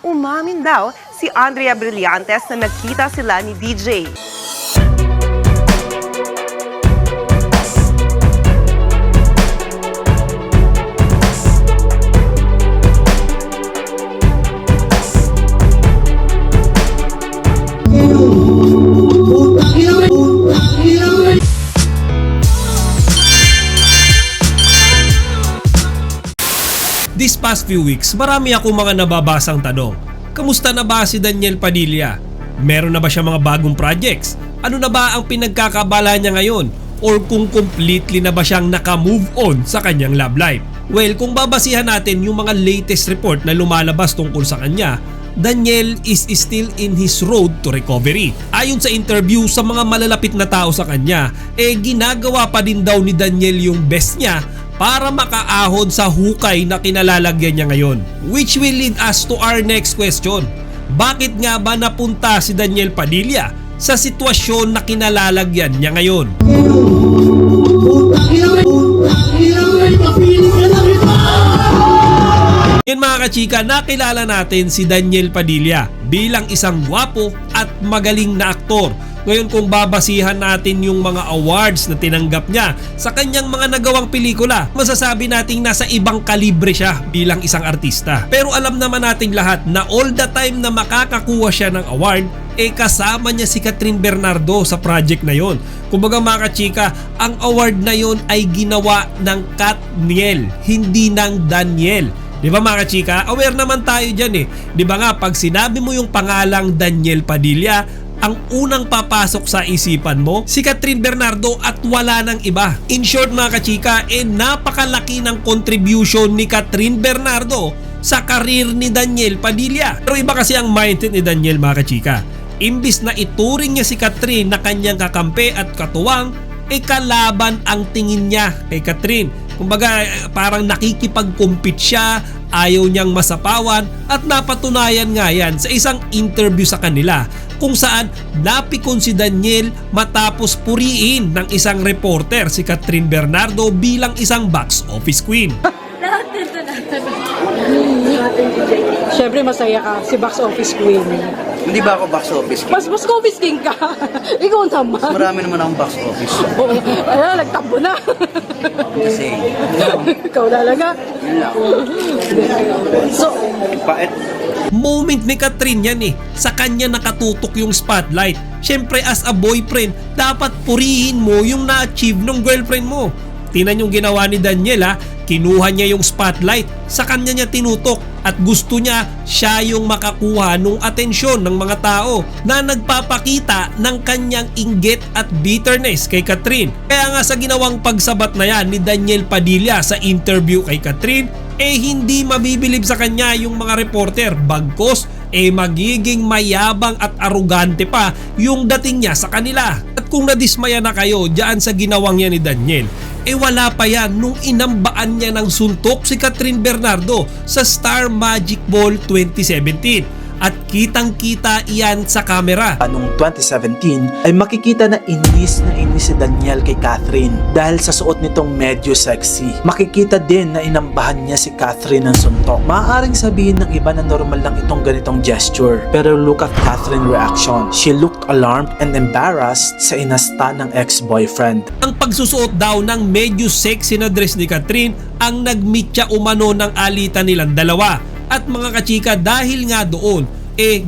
Umamin daw si Andrea Brillantes na nagkita sila ni DJ. This past few weeks, marami akong mga nababasang tanong. Kamusta na ba si Daniel Padilla? Meron na ba siya mga bagong projects? Ano na ba ang pinagkakabala niya ngayon? Or kung completely na ba siyang naka-move on sa kanyang love life? Well, kung babasihan natin yung mga latest report na lumalabas tungkol sa kanya, Daniel is still in his road to recovery. Ayon sa interview sa mga malalapit na tao sa kanya, ginagawa pa din daw ni Daniel yung best niya para makaahon sa hukay na kinalalagyan niya ngayon. Which will lead us to our next question. Bakit nga ba napunta si Daniel Padilla sa sitwasyon na kinalalagyan niya ngayon? Ngayon mga kachika, nakilala natin si Daniel Padilla bilang isang gwapo at magaling na aktor. Ngayon kung babasihan natin yung mga awards na tinanggap niya sa kanyang mga nagawang pelikula, masasabi nating nasa ibang kalibre siya bilang isang artista. Pero alam naman nating lahat na all the time na makakakuha siya ng award, kasama niya si Catherine Bernardo sa project na yon. Kumbaga mga kachika, ang award na yon ay ginawa ng Katniel, hindi ng Daniel. Di ba mga kachika? Aware naman tayo dyan Di ba nga pag sinabi mo yung pangalang Daniel Padilla, ang unang papasok sa isipan mo, si Catherine Bernardo at wala nang iba. In short mga kachika, napakalaki ng contribution ni Catherine Bernardo sa karir ni Daniel Padilla. Pero iba kasi ang mindset ni Daniel mga kachika. Imbis na ituring niya si Catherine na kanyang kakampi at katuwang, kalaban ang tingin niya kay Catherine. Kumbaga parang nakikipag-compete siya, ayaw niyang masapawan at napatunayan nga yan sa isang interview sa kanila kung saan napikon si Daniel matapos puriin ng isang reporter si Catherine Bernardo bilang isang box office queen. Siyempre masaya ka, si box office queen. Hindi ba ako box office king? Mas box office king ka. Ikaw naman. Marami naman akong box office. Ayun, nagtambo na. Kasi, Ikaw talaga. yun lang. So, Pait. Moment ni Catherine yan sa kanya nakatutok yung spotlight. Siyempre as a boyfriend, dapat purihin mo yung na-achieve ng girlfriend mo. Tingnan yung ginawa ni Daniel kinuha niya yung spotlight, sa kanya niya tinutok at gusto niya siya yung makakuha ng atensyon ng mga tao na nagpapakita ng kanyang inggit at bitterness kay Catherine. Kaya nga sa ginawang pagsabat na yan ni Daniel Padilla sa interview kay Catherine, hindi mabibilib sa kanya yung mga reporter, bagkos magiging mayabang at arugante pa yung dating niya sa kanila. At kung nadismaya na kayo dyan sa ginawang yan ni Daniel, wala pa yan nung inambaan niya ng suntok si Catherine Bernardo sa Star Magic Ball 2017. At kitang-kita iyan sa kamera. Noong 2017 ay makikita na inis si Daniel kay Catherine dahil sa suot nitong medyo sexy. Makikita din na inambahan niya si Catherine ng suntok. Maaaring sabihin ng iba na normal lang itong ganitong gesture. Pero look at Catherine's reaction. She looked alarmed and embarrassed sa inasta ng ex-boyfriend. Ang pagsusuot daw ng medyo sexy na dress ni Catherine ang nagmitya umano ng alitan nilang dalawa. At mga kachika, dahil nga doon,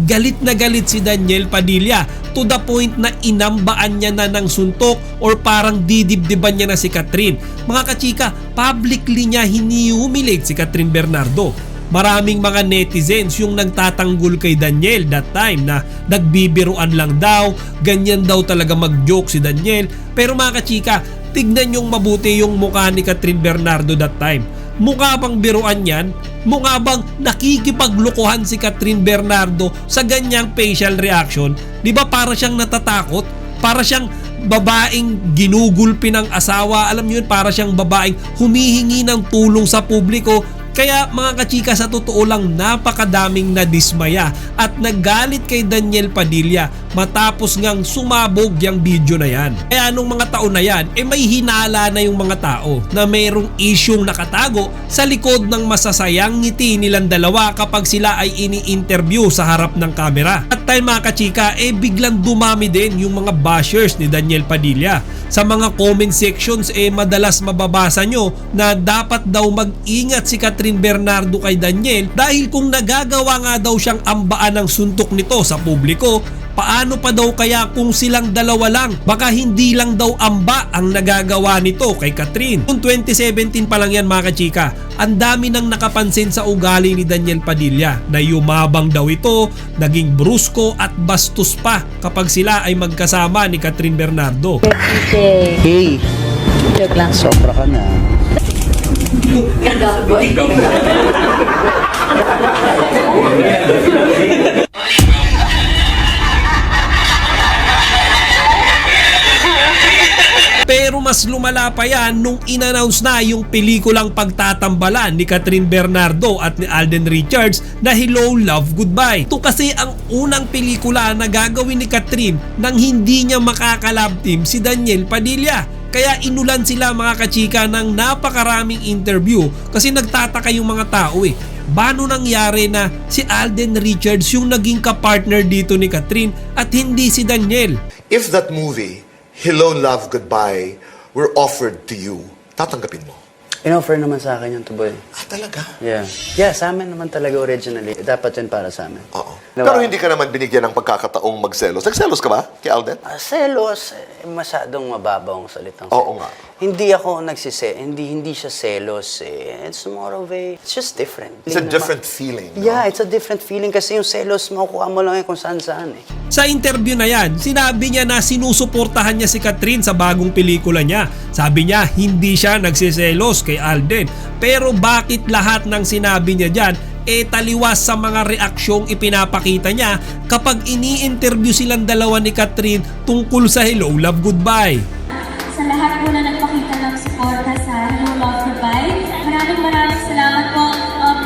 galit na galit si Daniel Padilla to the point na inambaan niya na ng suntok or parang didibdiban niya na si Catherine. Mga kachika, publicly niya hinihumilit si Catherine Bernardo. Maraming mga netizens yung nagtatanggol kay Daniel that time na nagbibiruan lang daw, ganyan daw talaga mag-joke si Daniel. Pero mga kachika, tignan yung mabuti yung mukha ni Catherine Bernardo that time. Mukha bang biruan yan? Mukha bang nakikipaglokohan si Catherine Bernardo sa ganyang facial reaction? Di ba para siyang natatakot? Para siyang babaeng ginugulpi ng asawa. Alam niyo yun, para siyang babaeng humihingi ng tulong sa publiko. Kaya mga kachika, sa totoo lang napakadaming nadismaya at nagalit kay Daniel Padilla matapos ngang sumabog yung video na yan. Kaya nung mga taon na yan, may hinala na yung mga tao na mayroong isyung nakatago sa likod ng masasayang ngiti nilang dalawa kapag sila ay ini-interview sa harap ng kamera. At tayo mga kachika, biglang dumami din yung mga bashers ni Daniel Padilla. Sa mga comment sections, madalas mababasa nyo na dapat daw mag-ingat si Catherine Bernardo kay Daniel dahil kung nagagawa nga daw siyang ambaan ng suntok nito sa publiko, paano pa daw kaya kung silang dalawa lang? Baka hindi lang daw amba ang nagagawa nito kay Catherine. Noong 2017 pa lang yan mga kachika, ang dami nang nakapansin sa ugali ni Daniel Padilla na yumabang daw ito, naging brusko at bastos pa kapag sila ay magkasama ni Catherine Bernardo. Hey, Joke lang. sobra ka na. Pero mas lumala pa yan nung in-announce na yung pelikulang pagtatambalan ni Catherine Bernardo at ni Alden Richards na Hello, Love, Goodbye. Ito kasi ang unang pelikula na gagawin ni Catherine nang hindi niya makakalab team si Daniel Padilla. Kaya inulan sila mga kachika ng napakaraming interview kasi nagtataka yung mga tao Paano nangyari na si Alden Richards yung naging kapartner dito ni Catherine at hindi si Daniel? If that movie, Hello, Love, Goodbye, were offered to you, tatanggapin mo? In-offer naman sa akin yung tuboy. Ah, talaga? Yeah. Yeah, sa amin naman talaga originally. Dapat yun para sa amin. Oo. Diba? Pero hindi ka naman binigyan ng pagkakataong magselos. Nagselos ka ba kay Alden? Selos, masyadong mababaw ang salitang Oo nga. Hindi ako hindi siya selos It's more of it's just different. It's a different feeling. No? Yeah, it's a different feeling kasi yung selos makukuha mo lang kung saan-saan Sa interview na yan, sinabi niya na sinusuportahan niya si Catherine sa bagong pelikula niya. Sabi niya hindi siya nagsiselos kay Alden. Pero bakit lahat ng sinabi niya dyan taliwas sa mga reaksyong ipinapakita niya kapag ini-interview silang dalawa ni Catherine tungkol sa Hello, Love, Goodbye? Sa lahat po na nagpakita ng suporta sa Hello, Love, Goodbye, maraming salamat po.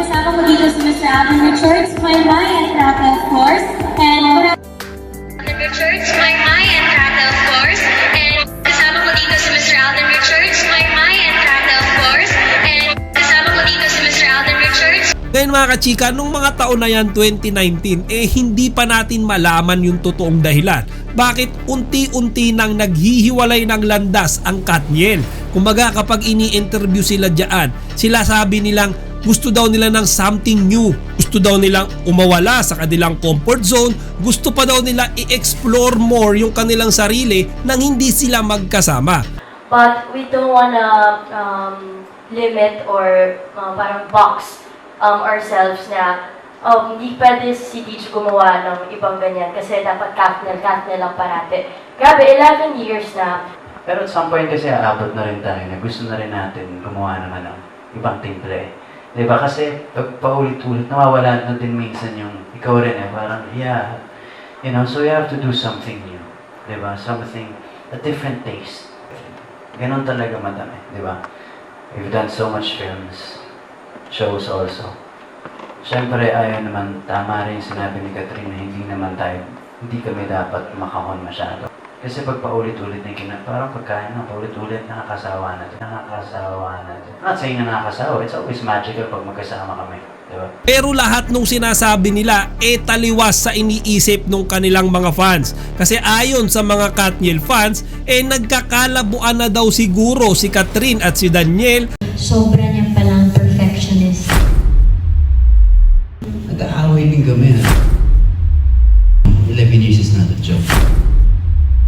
Kasama ko dito si Mr. Alden Richards, my and Rata, of course. And Alden Richards, my and Rata, of course. And kasama ko dito si Mr. Alden Richards, my and Rata, of course. And kasama ko dito si Mr. Alden Richards. Ngayon mga kachika, nung mga taon na yan 2019, hindi pa natin malaman yung totoong dahilan. Bakit unti-unti nang naghihiwalay ng landas ang Katniel? Kumbaga kapag ini-interview sila dyan, sila sabi nilang gusto daw nila ng something new. Gusto daw nilang umawala sa kanilang comfort zone. Gusto pa daw nila i-explore more yung kanilang sarili nang hindi sila magkasama. But we don't wanna limit or parang box ourselves na hindi pwede si DJ gumawa ng ibang ganyan kasi dapat Katniel lang parate. Grabe, 11 years na. Pero at some point kasi aabot na rin tayo na gusto na rin natin gumawa naman ng ibang timple. Diba? Kasi pag paulit-ulit, nawawala na din minsan yung ikaw rin parang, yeah. You know, so you have to do something new. Diba? Something, a different taste. Ganon talaga madami, diba? We've done so much films, shows also. Siyempre, ayaw naman, tama rin sinabi ni Catherine na hindi kami dapat makahon masyado. Kasi pag paulit-ulit na parang pagkain na, paulit-ulit, nakakasawa na din. I'm not saying na nakakasawa, it's always magical pag magkasama kami. Diba? Pero lahat nung sinasabi nila taliwas sa iniisip ng kanilang mga fans. Kasi ayon sa mga Katniel fans, nagkakalabuan na daw siguro si Catherine at si Daniel. Sobra niya palang perfectionist. Nag-aaway din kami 11 years is not a joke.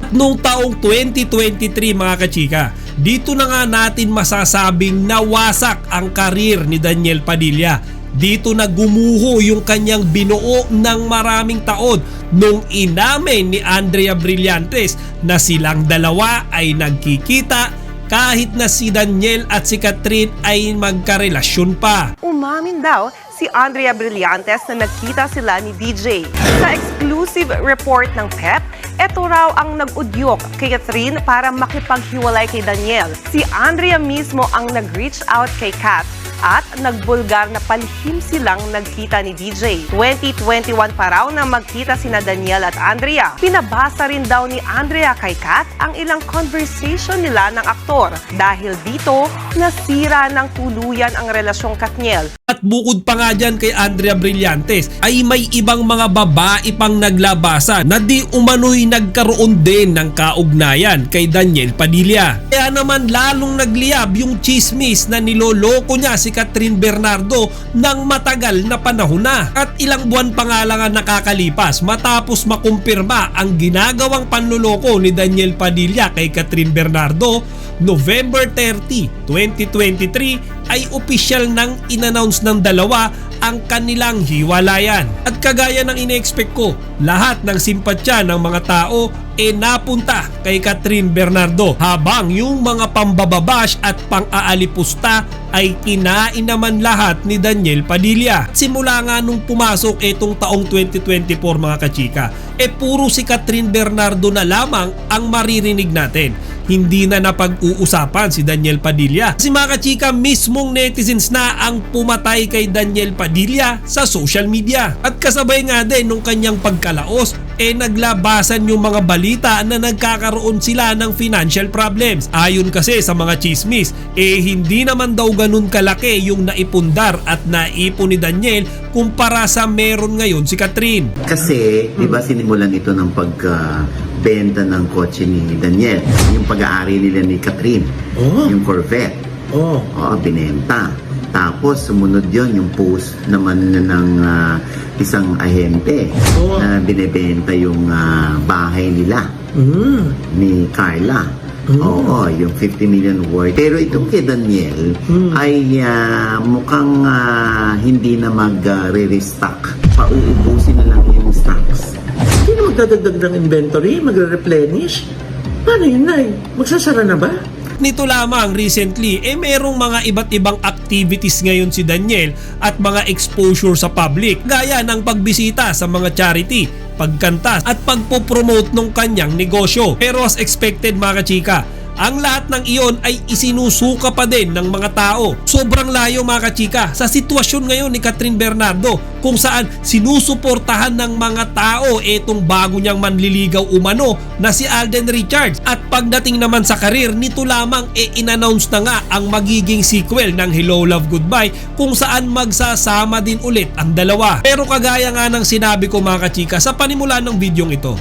Noong taong 2023 mga kachika, dito na nga natin masasabing nawasak ang karir ni Daniel Padilla. Dito na gumuho yung kanyang binuo ng maraming taon nung inamin ni Andrea Brillantes na silang dalawa ay nagkikita kahit na si Daniel at si Catherine ay magkarelasyon pa. Umamin daw si Andrea Brillantes na nagkita sila ni DJ. Sa exclusive report ng PEP, ito raw ang nag-udyok kay Catherine para makipaghiwalay kay Daniel. Si Andrea mismo ang nag-reach out kay Kat at nagbulgar na palihim silang nagkita ni DJ. 2021 pa raw na magkita sina Daniel at Andrea. Pinabasa rin daw ni Andrea kay Kat ang ilang conversation nila ng aktor. Dahil dito, nasira ng tuluyan ang relasyong Katniel. At bukod pa nga dyan kay Andrea Brillantes ay may ibang mga babae pang naglabasan na di umano'y nagkaroon din ng kaugnayan kay Daniel Padilla. Kaya naman lalong nagliyab yung chismis na niloloko niya si Catherine Bernardo ng matagal na panahon na. At ilang buwan pa nga lang ang nakakalipas matapos makumpirma ang ginagawang panloloko ni Daniel Padilla kay Catherine Bernardo, November 30, 2023 ay opisyal nang inannounce ng dalawa ang kanilang hiwalayan. At kagaya ng ine-expect ko, lahat ng simpatya ng mga tao napunta kay Catherine Bernardo habang yung mga pambababash at pang-aalipusta ay kinain naman lahat ni Daniel Padilla. Simula nga nung pumasok itong taong 2024 mga kachika, puro si Catherine Bernardo na lamang ang maririnig natin. Hindi na napag-uusapan si Daniel Padilla. Si mga kachika, mismong netizens na ang pumatay kay Daniel Padilla sa social media. At kasabay nga din nung kanyang pagkalaos, naglabasan yung mga balita na nagkakaroon sila ng financial problems. Ayon kasi sa mga chismis, hindi naman daw ganun kalaki yung naipundar at naipon ni Daniel kumpara sa meron ngayon si Catherine. Kasi, di ba sinimulan ito ng pagkabenta ng kotse ni Daniel. Yung pag-aari nila ni Catherine. Yung Corvette. Binenta. Tapos sumunod yon yung post naman ng isang ahente na binebenta yung bahay nila ni Carla. Oo, yung 50 million worth. Pero itong kay Daniel ay mukhang hindi na magre-restock. Pauubusin na lang yung stocks. Hindi na magdadagdag ng inventory, magre-replenish. Paano yun, Nay? Magsasara na ba? Nito lamang recently, merong mga iba't ibang activities ngayon si Daniel at mga exposure sa public gaya ng pagbisita sa mga charity, pagkanta at pagpopromote ng kanyang negosyo. Pero as expected mga kachika, ang lahat ng iyon ay isinusuka pa din ng mga tao. Sobrang layo mga kachika sa sitwasyon ngayon ni Catherine Bernardo kung saan sinusuportahan ng mga tao itong bago niyang manliligaw umano na si Alden Richards. At pagdating naman sa karir, nito lamang in-announce na nga ang magiging sequel ng Hello Love Goodbye kung saan magsasama din ulit ang dalawa. Pero kagaya nga ng sinabi ko mga kachika sa panimula ng videong ito,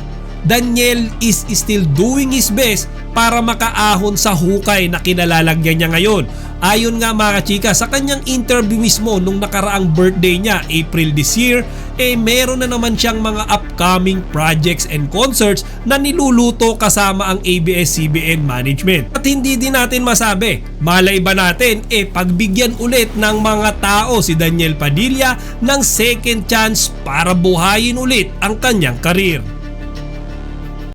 Daniel is still doing his best para makaahon sa hukay na kinalalagyan niya ngayon. Ayon nga mga kachika sa kanyang interview mismo nung nakaraang birthday niya, April this year, meron na naman siyang mga upcoming projects and concerts na niluluto kasama ang ABS-CBN management. At hindi din natin masabi, malay ba natin pagbigyan ulit ng mga tao si Daniel Padilla ng second chance para buhayin ulit ang kanyang karir.